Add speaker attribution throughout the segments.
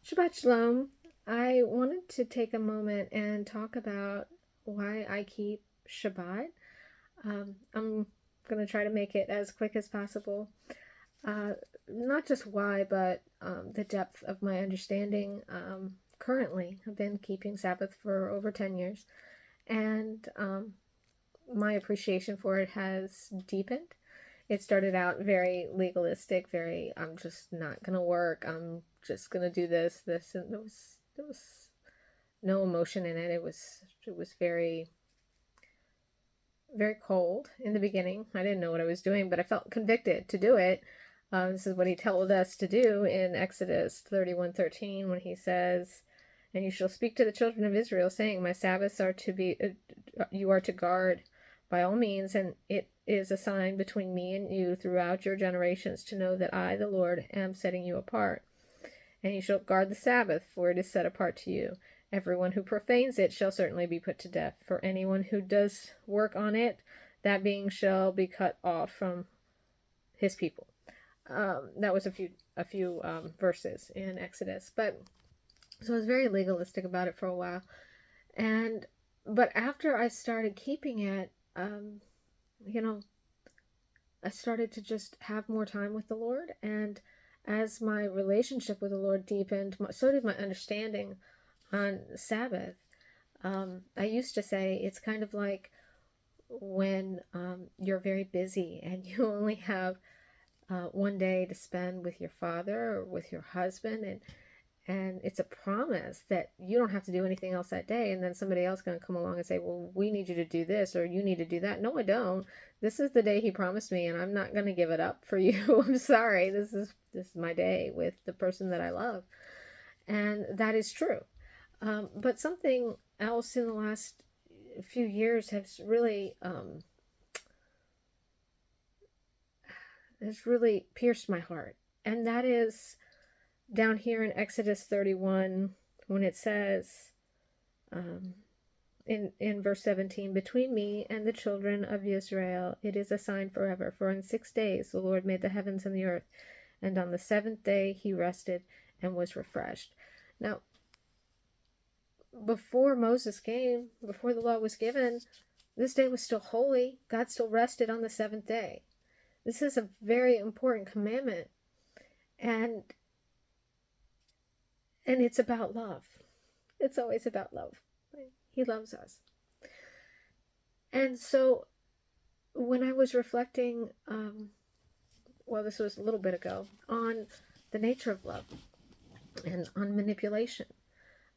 Speaker 1: Shabbat Shalom. I wanted to take a moment and talk about why I keep Shabbat. I'm going to try to make it as quick as possible. Uh, Not just why, but the depth of my understanding. Currently, I've been keeping Sabbath for over 10 years, and my appreciation for it has deepened. It started out very legalistic, very, I'm just not going to work. I'm just going to do this. And there was no emotion in it. It was very, very cold in the beginning. I didn't know what I was doing, but I felt convicted to do it. This is what he told us to do in Exodus 31:13 when he says, "And you shall speak to the children of Israel, saying, My Sabbaths are to be, you are to guard by all means, and it is a sign between me and you throughout your generations to know that I, the Lord, am setting you apart. And you shall guard the Sabbath, for it is set apart to you. Everyone who profanes it shall certainly be put to death. For anyone who does work on it, that being shall be cut off from his people." That was a few verses in Exodus, but so I was very legalistic about it for a while, but after I started keeping it, you know, I started to just have more time with the Lord, and as my relationship with the Lord deepened, so did my understanding on Sabbath. I used to say it's kind of like when you're very busy and you only have one day to spend with your father or with your husband, and it's a promise that you don't have to do anything else that day, and then somebody else is going to come along and say, well, we need you to do this or you need to do that. No, I don't. This is the day he promised me, and I'm not going to give it up for you. I'm sorry. This is my day with the person that I love, and that is true. But something else in the last few years has really pierced my heart, and that is down here in Exodus 31, when it says in verse 17, "Between me and the children of Israel it is a sign forever, for in 6 days the Lord made the heavens and the earth, and on the seventh day he rested and was refreshed." Now, before Moses came, before the law was given, this day was still holy. God still rested on the seventh day. This is a very important commandment, and it's about love. It's always about love. Right? He loves us. And so when I was reflecting, this was a little bit ago, on the nature of love and on manipulation,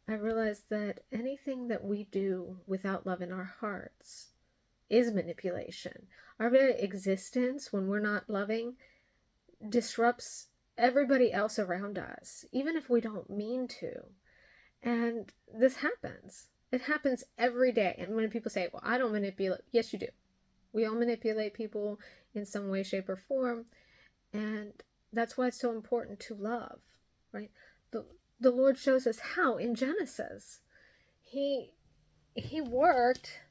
Speaker 1: I realized that anything that we do without love in our hearts is manipulation. Our very existence, when we're not loving, disrupts everybody else around us, even if we don't mean to. And this happens. It happens every day. And when people say, well, I don't manipulate, yes, you do. We all manipulate people in some way, shape, or form. And that's why it's so important to love, right? The Lord shows us how in Genesis. He worked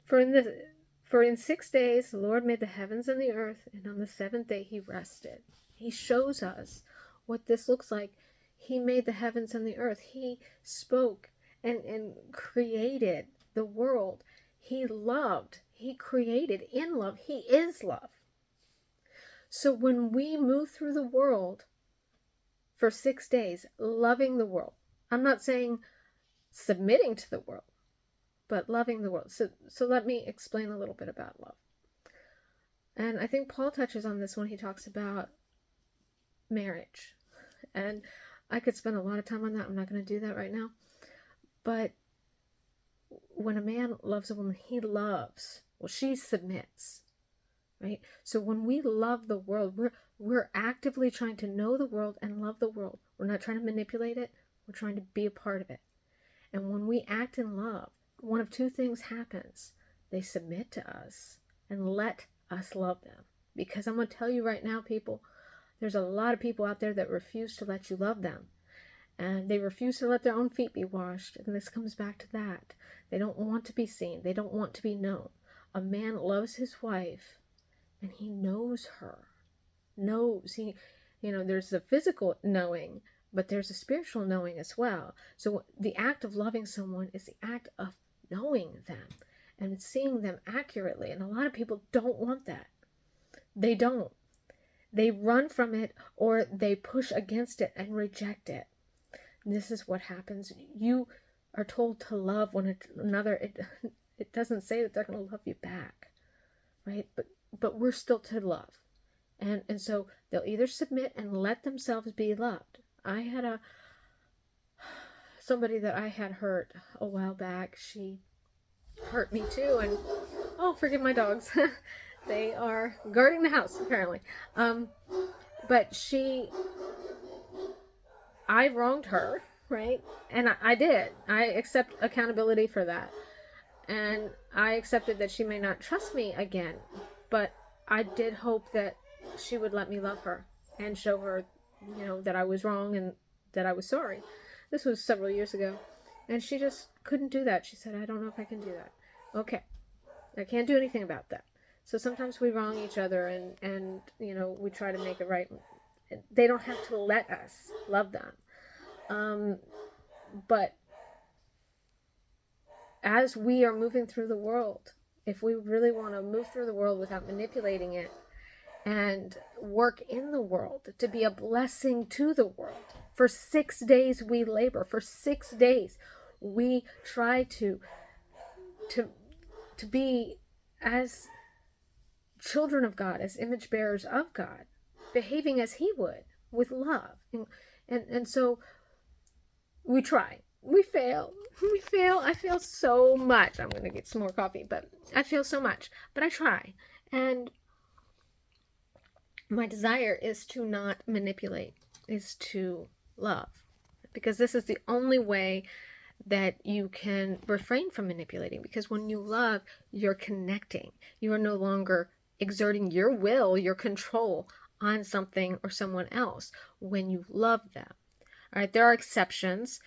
Speaker 1: for in 6 days the Lord made the heavens and the earth, and on the seventh day he rested. He shows us what this looks like. He made the heavens and the earth. He spoke and created the world. He loved. He created in love. He is love. So when we move through the world for 6 days, loving the world, I'm not saying submitting to the world, but loving the world. So let me explain a little bit about love. And I think Paul touches on this when he talks about marriage. And I could spend a lot of time on that. I'm not going to do that right now. But when a man loves a woman, he loves. Well, she submits, right? So when we love the world, we're actively trying to know the world and love the world. We're not trying to manipulate it. We're trying to be a part of it. And when we act in love, one of two things happens. They submit to us and let us love them. Because I'm going to tell you right now, people, there's a lot of people out there that refuse to let you love them. And they refuse to let their own feet be washed. And this comes back to that. They don't want to be seen. They don't want to be known. A man loves his wife and he knows her. Knows. There's a physical knowing, but there's a spiritual knowing as well. So the act of loving someone is the act of knowing them and seeing them accurately. And a lot of people don't want that. They don't. They run from it, or they push against it and reject it. And this is what happens. You are told to love one another. It doesn't say that they're going to love you back, right? But we're still to love. And so they'll either submit and let themselves be loved. I had somebody that I had hurt a while back. She hurt me too, and oh, forgive my dogs. They are guarding the house apparently. But I wronged her, right? And I did. I accept accountability for that. And I accepted that she may not trust me again, but I did hope that she would let me love her and show her, that I was wrong and that I was sorry. This was several years ago. And she just couldn't do that. She said, I don't know if I can do that. Okay. I can't do anything about that. So sometimes we wrong each other and we try to make it right. They don't have to let us love them. But as we are moving through the world, if we really want to move through the world without manipulating it and work in the world to be a blessing to the world, for 6 days we labor. For 6 days we try to be as children of God, as image bearers of God, behaving as He would, with love. And so we try. We fail. We fail. I fail so much. I'm going to get some more coffee, but I fail so much. But I try. And my desire is to not manipulate, is to love. Because this is the only way that you can refrain from manipulating. Because when you love, you're connecting. You are no longer exerting your will, your control on something or someone else when you love them. All right, there are exceptions.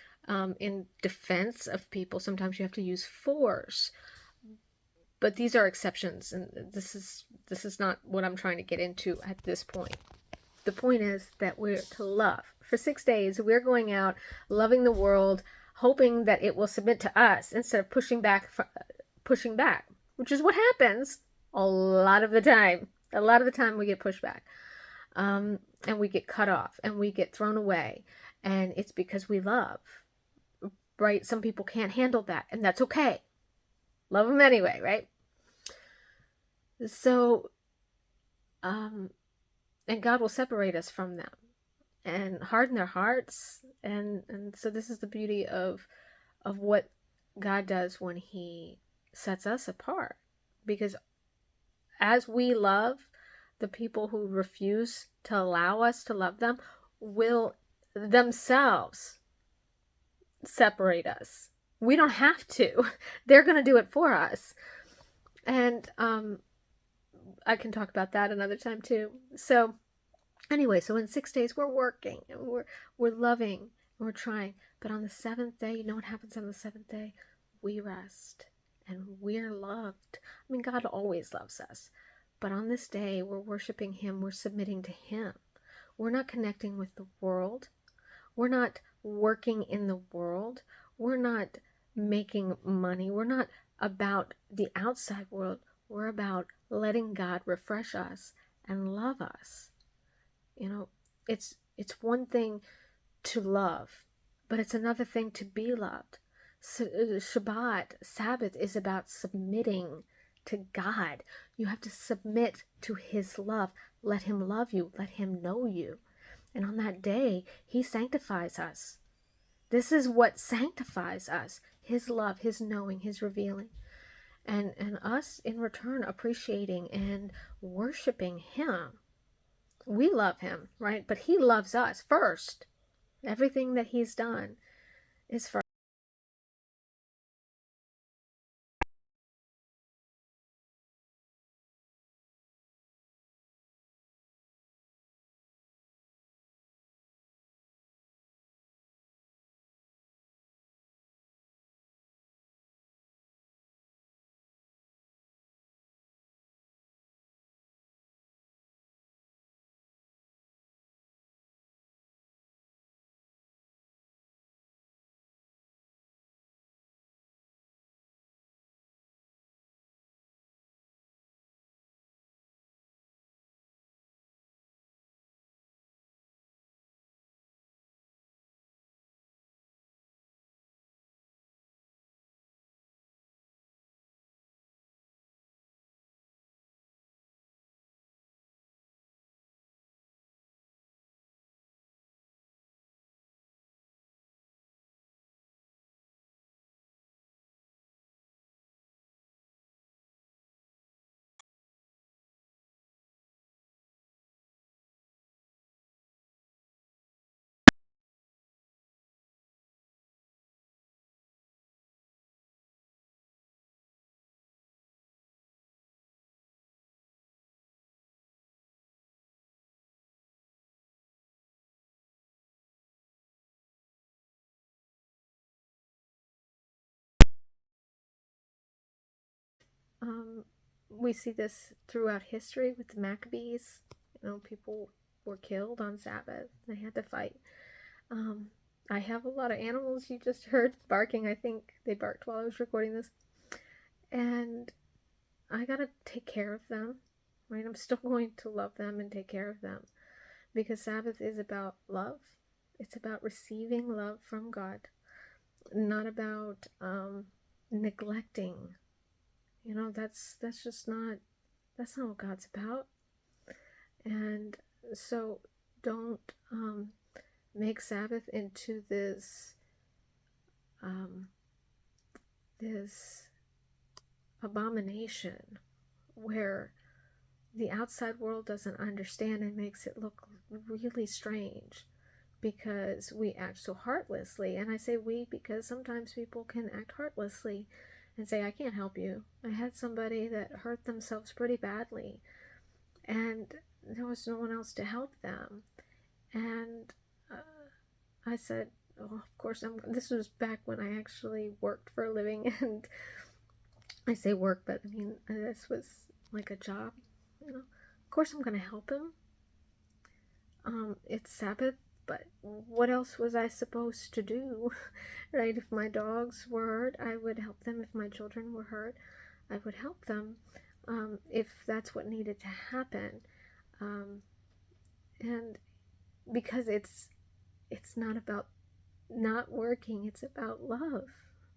Speaker 1: In defense of people, sometimes you have to use force, but these are exceptions, and this is not what I'm trying to get into at this point. The point is that we're to love. For 6 days, we're going out loving the world, hoping that it will submit to us instead of pushing back, which is what happens a lot of the time. A lot of the time we get pushed back, and we get cut off, and we get thrown away, and it's because we love. Right? Some people can't handle that, and that's okay. Love them anyway, right? So, and God will separate us from them and harden their hearts. And so this is the beauty of what God does when He sets us apart. Because as we love, the people who refuse to allow us to love them will themselves separate us. We don't have to. They're going to do it for us. And I can talk about that another time too. So anyway, so in 6 days we're working and we're loving and we're trying. But on the 7th day, you know what happens on the 7th day? We rest and we're loved. I mean, God always loves us. But on this day, we're worshiping Him. We're submitting to Him. We're not connecting with the world. We're not working in the world. We're not making money. We're not about the outside world. We're about letting God refresh us and love us. It's one thing to love, but it's another thing to be loved. So, Shabbat, Sabbath, is about submitting to God. You have to submit to His love. Let Him love you. Let Him know you. And on that day, He sanctifies us. This is what sanctifies us. His love, His knowing, His revealing. And us, in return, appreciating and worshiping Him. We love Him, right? But He loves us first. Everything that He's done is for We see this throughout history with the Maccabees. People were killed on Sabbath. They had to fight. I have a lot of animals you just heard barking. I think they barked while I was recording this. And I gotta take care of them, right? I'm still going to love them and take care of them because Sabbath is about love. It's about receiving love from God, not about neglecting. That's not what God's about. And so don't make Sabbath into this abomination where the outside world doesn't understand and makes it look really strange because we act so heartlessly. And I say we because sometimes people can act heartlessly and say, I can't help you. I had somebody that hurt themselves pretty badly and there was no one else to help them. And I said, oh, of course, this was back when I actually worked for a living, and I say work, but I mean, this was like a job, Of course I'm going to help him. It's Sabbath, but what else was I supposed to do, right? If my dogs were hurt, I would help them. If my children were hurt, I would help them, if that's what needed to happen. And because it's not about not working, it's about love.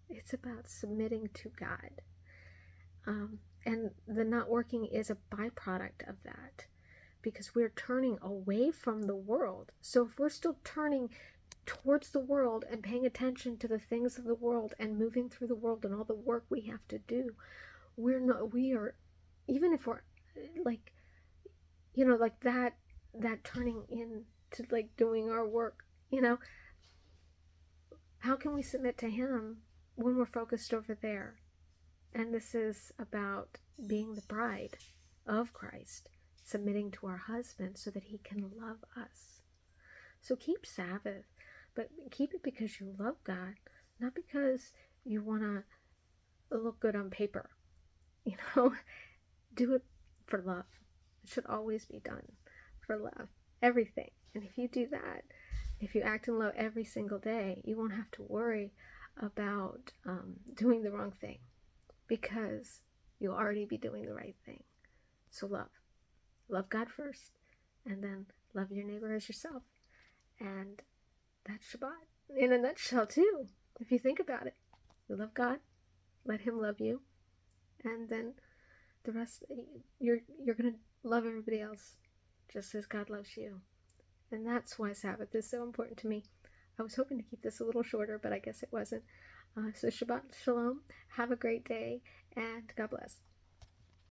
Speaker 1: It's about submitting to God. And the not working is a byproduct of that because we're turning away from the world. So if we're still turning towards the world and paying attention to the things of the world and moving through the world and all the work we have to do, even if we're like, like that turning into like doing our work, how can we submit to Him when we're focused over there? And this is about being the bride of Christ, submitting to our husband so that he can love us. So keep Sabbath, but keep it because you love God, not because you want to look good on paper. Do it for love. It should always be done for love. Everything. And if you do that, if you act in love every single day, you won't have to worry about doing the wrong thing because you'll already be doing the right thing. So love God first, and then love your neighbor as yourself. And that's Shabbat in a nutshell too. If you think about it, you love God, let Him love you, and then the rest, you're gonna love everybody else just as God loves you. And that's why Sabbath is so important to me. I was hoping to keep this a little shorter, but I guess it wasn't. So Shabbat Shalom, have a great day, and God bless.